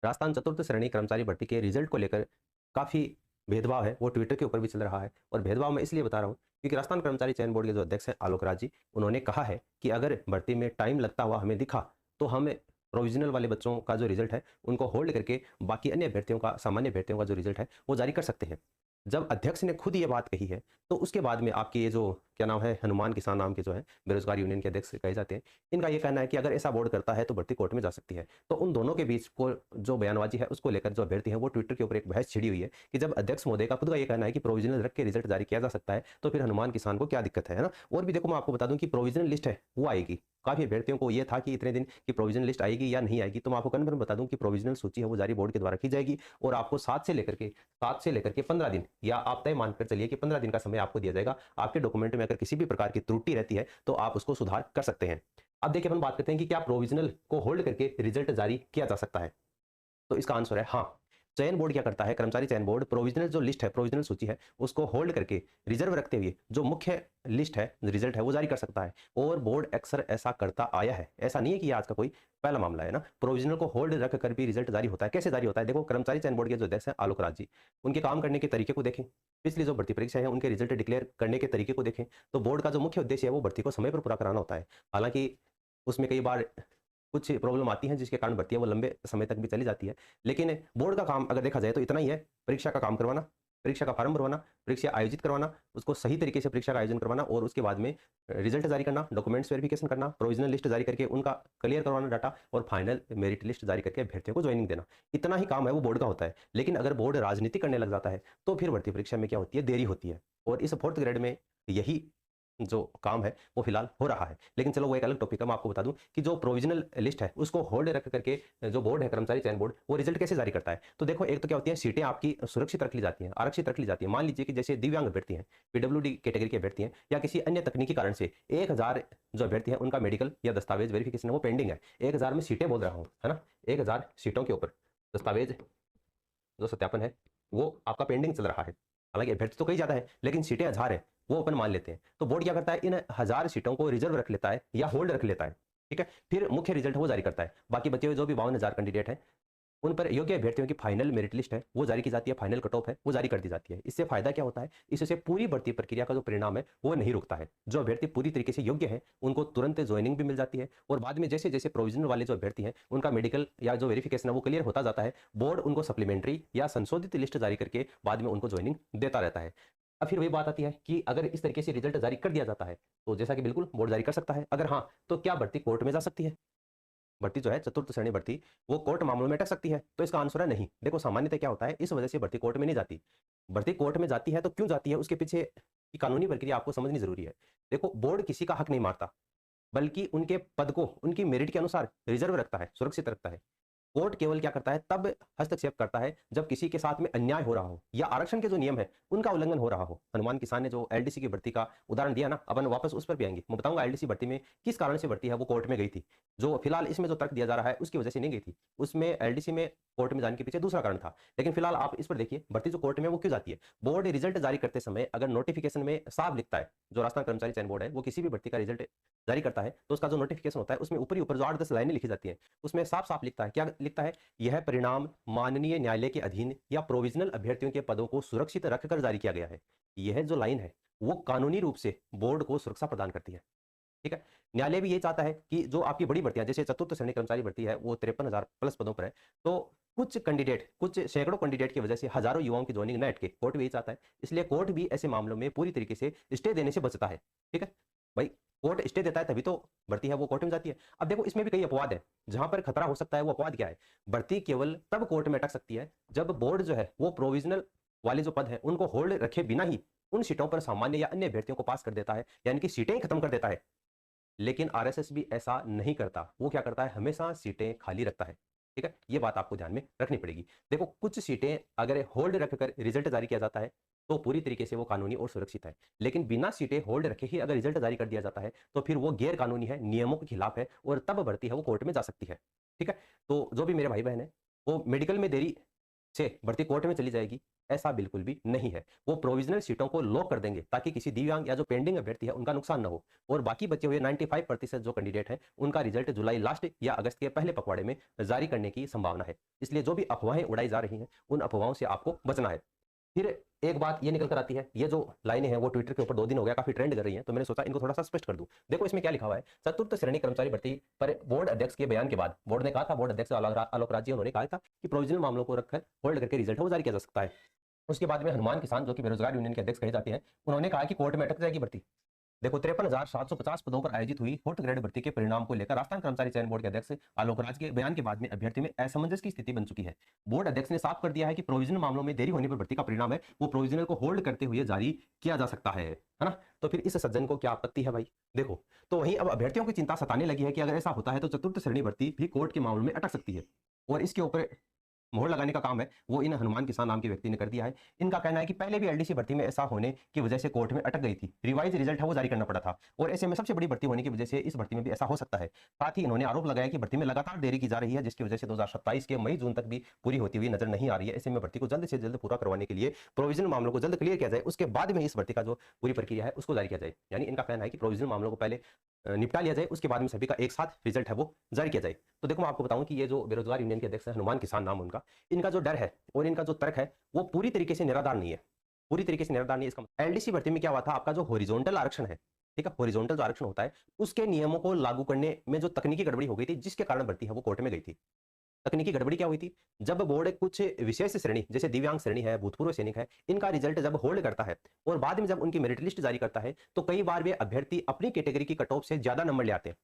राजस्थान चतुर्थ श्रेणी कर्मचारी भर्ती के रिजल्ट को लेकर काफ़ी भेदभाव है, वो ट्विटर के ऊपर भी चल रहा है। और भेदभाव मैं इसलिए बता रहा हूँ क्योंकि राजस्थान कर्मचारी चयन बोर्ड के जो अध्यक्ष हैं आलोक राज जी, उन्होंने कहा है कि अगर भर्ती में टाइम लगता हुआ हमें दिखा तो हम प्रोविजनल वाले बच्चों का जो रिजल्ट है उनको होल्ड करके बाकी अन्य अभ्यर्थियों का, सामान्य अभ्यर्थियों का जो रिजल्ट है वो जारी कर सकते हैं। जब अध्यक्ष ने खुद ये बात कही है तो उसके बाद में आपके ये जो क्या नाम है, हनुमान किसान नाम के जो है बेरोजगार यूनियन के अध्यक्ष कहे जाते हैं, इनका ये कहना है कि अगर ऐसा बोर्ड करता है तो भर्ती कोर्ट में जा सकती है। तो उन दोनों के बीच को जो बयानबाजी है उसको लेकर जो अभ्यर्थी है वो ट्विटर के ऊपर एक बहस छिड़ी हुई है कि जब अध्यक्ष महोदय का खुद का ये कहना है कि प्रोविजनल रख के रिजल्ट जारी किया जा सकता है तो फिर हनुमान किसान को क्या दिक्कत है ना। और भी देखो, मैं आपको बता दूं कि प्रोविजनल लिस्ट है वो आएगी। काफी अभ्यर्थियों को ये था कि इतने दिन की प्रोविजनल लिस्ट आएगी या नहीं आएगी, तो मैं आपको कन्फर्म बता दूं कि प्रोविजनल सूची है वो जारी बोर्ड के द्वारा की जाएगी और आपको 7 से लेकर के 15 दिन, या आप तय मानकर चलिए कि 15 दिन का समय आपको दिया जाएगा। आपके डॉक्यूमेंट में अगर किसी भी प्रकार की त्रुटि रहती है तो आप उसको सुधार कर सकते हैं। अब देखिए, अपन बात करते हैं कि क्या प्रोविजनल को होल्ड करके रिजल्ट जारी किया जा सकता है। तो इसका आंसर है हाँ। चयन बोर्ड क्या करता है, कर्मचारी चयन बोर्ड प्रोविजनल जो लिस्ट है, प्रोविजनल सूची है, उसको होल्ड करके रिजर्व रखते हुए जो मुख्य लिस्ट है, रिजल्ट है, वो जारी कर सकता है। और बोर्ड अक्सर ऐसा करता आया है, ऐसा नहीं है कि ये आज का कोई पहला मामला है ना। प्रोविजनल को होल्ड रख कर भी रिजल्ट जारी होता है। कैसे जारी होता है, देखो, कर्मचारी चयन बोर्ड के जो अध्यक्ष हैं आलोक राज जी, उनके काम करने के तरीके को देखें, पिछली जो भर्ती परीक्षा है उनके रिजल्ट डिक्लेयर करने के तरीके को देखें, तो बोर्ड का जो मुख्य उद्देश्य है वो भर्ती को समय पर पूरा कराना होता है। हालांकि उसमें कई बार कुछ प्रॉब्लम आती हैं जिसके कारण भर्ती है वो लंबे समय तक भी चली जाती है। लेकिन बोर्ड का काम अगर देखा जाए तो इतना ही है, परीक्षा का काम करवाना, परीक्षा का फॉर्म भरवाना, परीक्षा आयोजित करवाना, उसको सही तरीके से परीक्षा का आयोजन करवाना और उसके बाद में रिजल्ट जारी करना, डॉक्यूमेंट्स वेरिफिकेशन करना, प्रोविजनल लिस्ट जारी करके उनका क्लियर करवाना डाटा, और फाइनल मेरिट लिस्ट जारी करके अभ्यर्थियों को ज्वाइनिंग देना। इतना ही काम है वो बोर्ड का होता है। लेकिन अगर बोर्ड राजनीति करने लग जाता है तो फिर भर्ती परीक्षा में क्या होती है, देरी होती है। और इस फोर्थ ग्रेड में यही जो काम है वो फिलहाल हो रहा है। लेकिन चलो वो एक अलग टॉपिक है। मैं आपको बता दूं कि जो प्रोविजनल लिस्ट है उसको होल्ड रख करके जो बोर्ड है, कर्मचारी चयन बोर्ड, वो रिजल्ट कैसे जारी करता है। तो देखो, एक तो क्या होती है, सीटें आपकी सुरक्षित रख ली जाती हैं, आरक्षित रख ली जाती है। मान लीजिए कि जैसे दिव्यांग अभ्यर्थी हैं, पीडब्ल्यूडी कैटेगरी के अभ्यर्थी हैं, या किसी अन्य तकनीकी कारण से 1000 जो अभ्यर्थी हैं उनका मेडिकल या दस्तावेज वेरिफिकेशन है वो पेंडिंग है। 1000 में सीटें बोल रहा हूँ, है ना, 1000 सीटों के ऊपर दस्तावेज जो सत्यापन है वो आपका पेंडिंग चल रहा है। हालांकि अभ्यर्थी तो कई ज्यादा है लेकिन सीटें 1000 है, वो अपन मान लेते हैं। तो बोर्ड क्या करता है, इन 1000 सीटों को रिजर्व रख लेता है या होल्ड रख लेता है। ठीक है, फिर मुख्य रिजल्ट वो जारी करता है। बाकी बचे हुए जो भी 52,000 कैंडिडेट हैं उन पर योग्य अभ्यर्थियों की फाइनल मेरिट लिस्ट है वो जारी की जाती है, फाइनल कट ऑफ है वो जारी कर दी जाती है। इससे फायदा क्या होता है, इससे पूरी भर्ती प्रक्रिया का जो परिणाम है वो नहीं रुकता है। जो अभ्यर्थी पूरी तरीके से योग्य है उनको तुरंत ज्वाइनिंग भी मिल जाती है, और बाद में जैसे जैसे प्रोविजनल वाले जो अभ्यर्थी हैं उनका मेडिकल या जो वेरिफिकेशन है वो क्लियर होता जाता है, बोर्ड उनको सप्लीमेंट्री या संशोधित लिस्ट जारी करके बाद में उनको ज्वाइनिंग देता रहता है। अब फिर वही बात आती है कि अगर इस तरीके से रिजल्ट जारी कर दिया जाता है तो जैसा कि बिल्कुल बोर्ड जारी कर सकता है। अगर हाँ, तो क्या भर्ती कोर्ट में जा सकती है, भर्ती जो है चतुर्थ श्रेणी भर्ती, वो कोर्ट मामलों में अटक सकती है। तो इसका आंसर है नहीं। देखो, सामान्यतः क्या होता है, इस वजह से भर्ती कोर्ट में नहीं जाती। भर्ती कोर्ट में जाती है तो क्यों जाती है, उसके पीछे की कानूनी प्रक्रिया आपको समझनी जरूरी है। देखो, बोर्ड किसी का हक नहीं मारता, बल्कि उनके पद को उनकी मेरिट के अनुसार रिजर्व रखता है, सुरक्षित रखता है। कोर्ट केवल क्या करता है, तब हस्तक्षेप करता है जब किसी के साथ में अन्याय हो रहा हो या आरक्षण के जो नियम है उनका उल्लंघन हो रहा हो। हनुमान किसान ने जो एलडीसी की भर्ती का उदाहरण दिया ना, अपन वापस उस पर भी आएंगे। मैं बताऊंगा एलडीसी भर्ती में किस कारण से भर्ती है वो कोर्ट में गई थी। जो फिलहाल इसमें जो तर्क दिया जा रहा है उसकी वजह से नहीं गई थी, उसमें एलडीसी में कोर्ट में जाने के पीछे दूसरा कारण था। लेकिन फिलहाल आप इस पर देखिए, भर्ती जो कोर्ट में वो क्यों जाती है। बोर्ड रिजल्ट जारी करते समय अगर नोटिफिकेशन में साफ लिखता है, जो राजस्थान कर्मचारी चयन बोर्ड है वो किसी भी भर्ती का रिजल्ट जारी करता है तो उसका जो नोटिफिकेशन होता है उसमें ऊपर ही ऊपर जो 8-10 लाइनें लिखी जाती हैं उसमें साफ साफ लिखता है, क्या लिखता है, यह परिणाम माननीय न्यायालय के अधीन या प्रोविजनल अभ्यर्थियों के पदों को सुरक्षित रखकर जारी किया गया है। यह जो लाइन है वो कानूनी रूप से बोर्ड को सुरक्षा प्रदान करती है। ठीक है, न्यायालय भी ये चाहता है कि जो आपकी बड़ी भर्तियां, जैसे चतुर्थ श्रेणी कर्मचारी भर्ती है वो 53,000 प्लस पदों पर है, तो कुछ कैंडिडेट, कुछ सैकड़ों कैंडिडेट की वजह से हजारों युवाओं की ज्वाइनिंग न अटके, कोर्ट भी यही चाहता है। इसलिए कोर्ट भी ऐसे मामलों में पूरी तरीके से स्टे देने से बचता है। ठीक है भाई, कोर्ट स्टे देता है तभी तो भर्ती है वो कोर्ट में जाती है। अब देखो, इसमें भी कई अपवाद है जहां पर खतरा हो सकता है। वो अपवाद क्या है, भर्ती केवल तब कोर्ट में अटक सकती है जब बोर्ड जो है वो प्रोविजनल वाले जो पद है उनको होल्ड रखे बिना ही उन सीटों पर सामान्य या अन्य अभ्यर्थियों को पास कर देता है, यानी कि सीटें खत्म कर देता है। लेकिन आरएसएस भी ऐसा नहीं करता, वो क्या करता है, हमेशा सीटें खाली रखता है। ठीक है, ये बात आपको ध्यान में रखनी पड़ेगी। देखो, कुछ सीटें अगर होल्ड रखकर रिजल्ट जारी किया जाता है तो पूरी तरीके से वो कानूनी और सुरक्षित है। लेकिन बिना सीटें होल्ड रखे ही अगर रिजल्ट जारी कर दिया जाता है तो फिर वो गैर कानूनी है, नियमों के खिलाफ है, और तब भर्ती है वो कोर्ट में जा सकती है। ठीक है, तो जो भी मेरे भाई बहन है वो मेडिकल में देरी से भर्ती कोर्ट में चली जाएगी, ऐसा बिल्कुल भी नहीं है। वो प्रोविजनल सीटों को लॉक कर देंगे ताकि किसी दिव्यांग या जो पेंडिंग अभ्यर्थी है उनका नुकसान न हो, और बाकी बचे हुए 95% जो कैंडिडेट हैं उनका रिजल्ट जुलाई लास्ट या अगस्त के पहले पखवाड़े में जारी करने की संभावना है। इसलिए जो भी अफवाहें उड़ाई जा रही हैं उन अफवाहों से आपको बचना है। फिर एक बात ये निकल कर आती है, ये जो लाइनें हैं वो ट्विटर के ऊपर 2 दिन हो गया काफी ट्रेंड कर रही हैं, तो मैंने सोचा इनको थोड़ा सा स्पष्ट कर दूं। देखो इसमें क्या लिखा हुआ है, चतुर्थ श्रेणी कर्मचारी भर्ती पर बोर्ड अध्यक्ष के बयान के बाद बोर्ड ने कहा था, बोर्ड अध्यक्ष आलोक राज जी उन्होंने कहा था कि प्रोविजनल मामलों को रखकर होल्ड करके रिजल्ट है वो जारी किया जा सकता है। उसके बाद में हनुमान किसान जो कि बेरोजगार यूनियन के अध्यक्ष कहे जाते हैं, उन्होंने कहा कि कोर्ट में अटक जाएगी भर्ती। देखो 53,750 पदों पर आयोजित हुई फोर्थ ग्रेड भर्ती के परिणाम को लेकर राजस्थान कर्मचारी चयन बोर्ड के अध्यक्ष आलोक राज के बयान के बाद में अभ्यर्थी में असमंजस की स्थिति बन चुकी है। बोर्ड अध्यक्ष ने साफ कर दिया है कि प्रोविजनल मामलों में देरी होने पर भर्ती का परिणाम है वो प्रोविजनल को होल्ड करते हुए जारी किया जा सकता है ना। तो फिर इस सज्जन को क्या आपत्ति है भाई। देखो तो वहीं अब अभ्यर्थियों की चिंता सताने लगी है कि अगर ऐसा होता है तो चतुर्थ श्रेणी भर्ती भी कोर्ट के मामलों में अटक सकती है, और इसके ऊपर मोहर लगाने का काम है वो इन हनुमान किसान नाम के व्यक्ति ने कर दिया है। इनका कहना है कि पहले भी एलडीसी भर्ती में ऐसा होने की वजह से कोर्ट में अटक गई थी, रिवाइज रिजल्ट है वो जारी करना पड़ा था, और ऐसे में सबसे बड़ी भर्ती होने की वजह से इस भर्ती में भी ऐसा हो सकता है। साथ ही इन्होंने आरोप लगाया कि भर्ती में लगातार देरी की जा रही है, जिसकी वजह से 2027 के मई जून तक भी पूरी होती हुई नजर नहीं आ रही है। ऐसे में भर्ती को जल्द से जल्द पूरा करवाने के लिए प्रोविजनल मामलों को जल्द क्लियर किया जाए, उसके बाद में इस भर्ती का जो पूरी प्रक्रिया है उसको जारी किया जाए। यानी इनका कहना है कि प्रोविजनल मामलों को पहले निपटा लिया जाए, उसके बाद में सभी का एक साथ रिजल्ट है वो जारी किया जाए। तो देखो मैं आपको बताऊं कि ये जो बेरोजगार यूनियन के अध्यक्ष है हनुमान किसान नाम उनका, इनका जो डर है और इनका जो तर्क है वो पूरी तरीके से निराधार नहीं है, पूरी तरीके से निराधार नहीं है। इसका एलडीसी भर्ती में क्या हुआ था, आपका जो हॉरिजॉन्टल आरक्षण है, ठीक है, हॉरिजॉन्टल जो आरक्षण होता है उसके नियमों को लागू करने में जो तकनीकी गड़बड़ी हो गई थी, जिसके कारण भर्ती है वो कोर्ट में गई थी। तकनीकी गड़बड़ी क्या हुई थी, जब बोर्ड कुछ विशेष श्रेणी जैसे दिव्यांग श्रेणी है, भूतपूर्व सैनिक है, इनका रिजल्ट जब होल्ड करता है और बाद में जब उनकी मेरिट लिस्ट जारी करता है तो कई बार वे अभ्यर्थी अपनी कैटेगरी की कट ऑफ से ज्यादा नंबर ले आते हैं।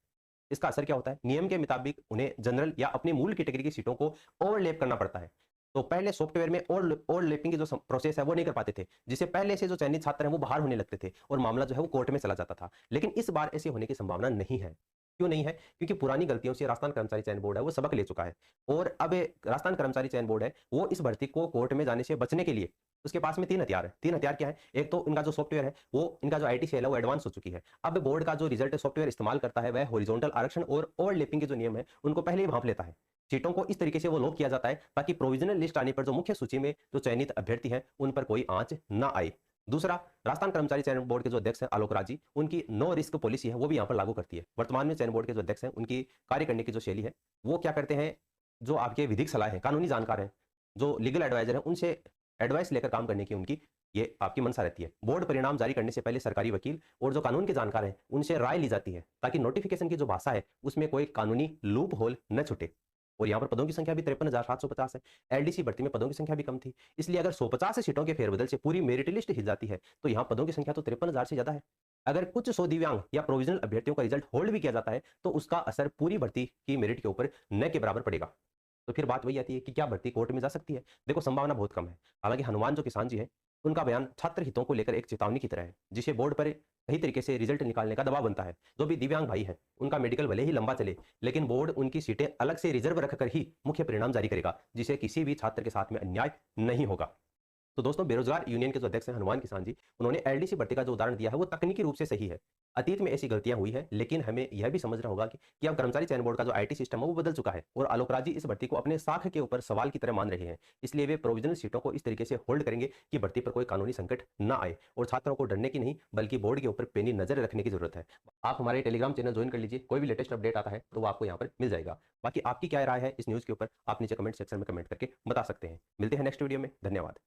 इसका असर क्या होता है, नियम के मुताबिक उन्हें जनरल या अपनी मूल कैटेगरी की सीटों को ओवरलैप करना पड़ता है। तो पहले सॉफ्टवेयर में ओवरलैपिंग की जो प्रोसेस है वो नहीं कर पाते थे, जिससे पहले से जो चयनित छात्र हैं वो बाहर होने लगते थे और मामला जो है वो कोर्ट में चला जाता था। लेकिन इस बार ऐसे होने की संभावना नहीं है। क्यों नहीं है, क्योंकि पुरानी गलतियों से राजस्थान कर्मचारी चयन बोर्ड है वो सबक ले चुका है, और अब राजस्थान कर्मचारी चयन बोर्ड है वो इस भर्ती को कोर्ट में जाने से बचने के लिए उसके पास में 3 हथियार है। 3 हथियार क्या है, एक तो इनका जो सॉफ्टवेयर है वो इनका जो आईटी सेल है वो एडवांस हो चुकी है। अब बोर्ड का जो रिजल्ट सॉफ्टवेयर इस्तेमाल करता है वह हॉरिजॉन्टल आरक्षण और ओवरलैपिंग के जो नियम है उनको पहले ही भांप लेता है। सीटों को इस तरीके से वो लॉक किया जाता है ताकि प्रोविजनल लिस्ट आने पर जो मुख्य सूची में जो चयनित अभ्यर्थी हैं उन पर कोई आंच ना आए। दूसरा, राजस्थान कर्मचारी चयन बोर्ड के जो अध्यक्ष हैं आलोक राज जी, उनकी नो रिस्क पॉलिसी है वो भी यहाँ पर लागू करती है। वर्तमान में चयन बोर्ड के जो अध्यक्ष हैं उनकी कार्य करने की जो शैली है वो क्या करते हैं, जो आपके विधिक सलाह है, कानूनी जानकार हैं, जो लीगल एडवाइजर है, उनसे एडवाइस लेकर काम करने की उनकी ये आपकी मंशा रहती है। बोर्ड परिणाम जारी करने से पहले सरकारी वकील और जो कानून के जानकार हैं उनसे राय ली जाती है ताकि नोटिफिकेशन की जो भाषा है उसमें कोई कानूनी लूप होल न छुटे। और यहाँ पर पदों की संख्या भी 53,750 है। एलडीसी भर्ती में पदों की संख्या भी कम थी, इसलिए अगर 150 सीटों के फेरबदल से पूरी मेरिट लिस्ट हिल जाती है तो यहाँ पदों की संख्या तो 53,000 से ज्यादा है। अगर कुछ 100 दिव्यांग या प्रोविजनल अभ्यर्थियों का रिजल्ट होल्ड भी किया जाता है तो उसका असर पूरी भर्ती की मेरिट के ऊपर न के बराबर पड़ेगा। तो फिर बात वही आती है कि क्या भर्ती कोर्ट में जा सकती है। देखो संभावना बहुत कम है। हालांकि हनुमान जो किसान जी है उनका बयान छात्र हितों को लेकर एक चेतावनी की तरह है, जिसे बोर्ड पर सही तरीके से रिजल्ट निकालने का दबाव बनता है। जो भी दिव्यांग भाई है उनका मेडिकल भले ही लंबा चले, लेकिन बोर्ड उनकी सीटें अलग से रिजर्व रखकर ही मुख्य परिणाम जारी करेगा, जिसे किसी भी छात्र के साथ में अन्याय नहीं होगा। तो दोस्तों बेरोजगार यूनियन के जो अध्यक्ष हैं हनुमान किसान जी, उन्होंने एलडीसी भर्ती का जो उदाहरण दिया है वो तकनीकी रूप से सही है। अतीत में ऐसी गलतियां हुई है, लेकिन हमें यह भी समझना होगा कि अब कर्मचारी चयन बोर्ड का जो आईटी सिस्टम है वो बदल चुका है और आलोक राज जी इस भर्ती को अपने साख के ऊपर सवाल की तरह मान रहे हैं। इसलिए वे प्रोविजनल सीटों को इस तरीके से होल्ड करेंगे कि भर्ती पर कोई कानूनी संकट ना आए, और छात्रों को डरने की नहीं बल्कि बोर्ड के ऊपर पैनी नजर रखने की जरूरत है। आप हमारे टेलीग्राम चैनल ज्वाइन कर लीजिए, कोई भी लेटेस्ट अपडेट आता है तो वो आपको यहाँ पर मिल जाएगा। बाकी आपकी क्या राय है इस न्यूज़ के ऊपर आप नीचे कमेंट सेक्शन में कमेंट करके बता सकते हैं। मिलते हैं नेक्स्ट वीडियो में, धन्यवाद।